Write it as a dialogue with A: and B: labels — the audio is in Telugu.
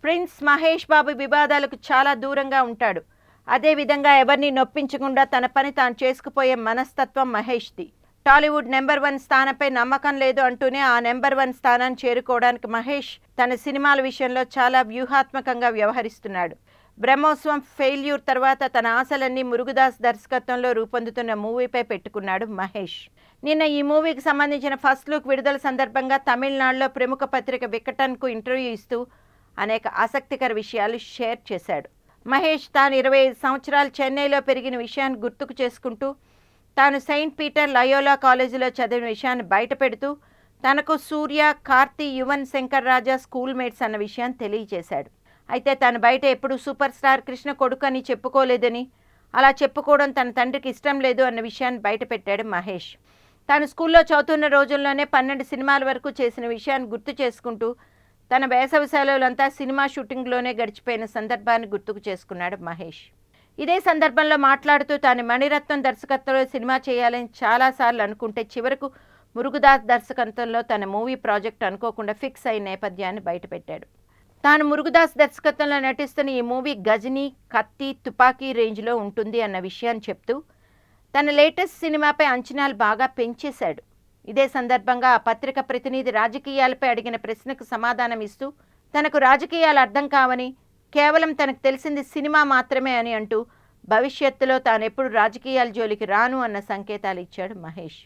A: ప్రిన్స్ మహేష్ బాబు వివాదాలకు చాలా దూరంగా ఉంటాడు. అదే విధంగా ఎవరిని నొప్పించకుండా తన పని తాను చేసుకుపోయే మనస్తత్వం మహేష్ది. టాలీవుడ్ నెంబర్ 1 స్థానంపై నమ్మకం లేదు అంటూనే ఆ నెంబర్ 1 స్థానాన్ని చేరుకోవడానికి మహేష్ తన సినిమాల విషయంలో చాలా వ్యూహాత్మకంగా వ్యవహరిస్తున్నాడు. బ్రహ్మోత్సవం ఫెయిల్యూర్ తర్వాత తన ఆశలన్నీ మురుగదాస్ దర్శకత్వంలో రూపొందుతున్న మూవీపై పెట్టుకున్నాడు మహేష్. నిన్న ఈ మూవీకి సంబంధించిన ఫస్ట్ లుక్ విడుదల సందర్భంగా తమిళనాడులో ప్రముఖ పత్రిక వికటన్కు ఇంటర్వ్యూ ఇస్తూ అనేక ఆసక్తికర విషయాలు షేర్ చేశాడు. మహేష్ తాను 25 సంవత్సరాలు చెన్నైలో పెరిగిన విషయాన్ని గుర్తుకు చేసుకుంటూ తాను సెయింట్ పీటర్ లయోలా కాలేజీలో చదివిన విషయాన్ని బయటపెడుతూ తనకు సూర్య, కార్తీ, యువన్ శంకర్ రాజా స్కూల్ మేట్స్ అన్న విషయాన్ని తెలియజేశాడు. అయితే తను బయట ఎప్పుడూ సూపర్ స్టార్ కృష్ణ కొడుకు అని చెప్పుకోలేదని, అలా చెప్పుకోవడం తన తండ్రికి ఇష్టం లేదు అన్న విషయాన్ని బయటపెట్టాడు మహేష్. తాను స్కూల్లో చదువుతున్న రోజుల్లోనే 12 సినిమాల వరకు చేసిన విషయాన్ని గుర్తు చేసుకుంటూ తన వేసవి సెలవులంతా సినిమా షూటింగ్లోనే గడిచిపోయిన సందర్భాన్ని గుర్తుకు చేసుకున్నాడు మహేష్. ఇదే సందర్భంలో మాట్లాడుతూ తాను మణిరత్నం దర్శకత్వంలో సినిమా చేయాలని చాలాసార్లు అనుకుంటే చివరకు మురుగదాస్ దర్శకత్వంలో తన మూవీ ప్రాజెక్ట్ అనుకోకుండా ఫిక్స్ అయిన నేపథ్యాన్ని బయటపెట్టాడు. తాను మురుగదాస్ దర్శకత్వంలో నటిస్తున్న ఈ మూవీ గజనీ, కత్తి, తుపాకీ రేంజ్లో ఉంటుంది అన్న విషయాన్ని చెప్తూ తన లేటెస్ట్ సినిమాపై అంచనాలు బాగా పెంచేశాడు. ఇదే సందర్భంగా ఆ పత్రిక ప్రతినిధి రాజకీయాలపై అడిగిన ప్రశ్నకు సమాధానం ఇస్తూ తనకు రాజకీయాలు అర్థం కావని, కేవలం తనకు తెలిసింది సినిమా మాత్రమే అని అంటూ భవిష్యత్తులో తానెప్పుడు రాజకీయాల జోలికి రాను అన్న సంకేతాలు ఇచ్చాడు మహేష్.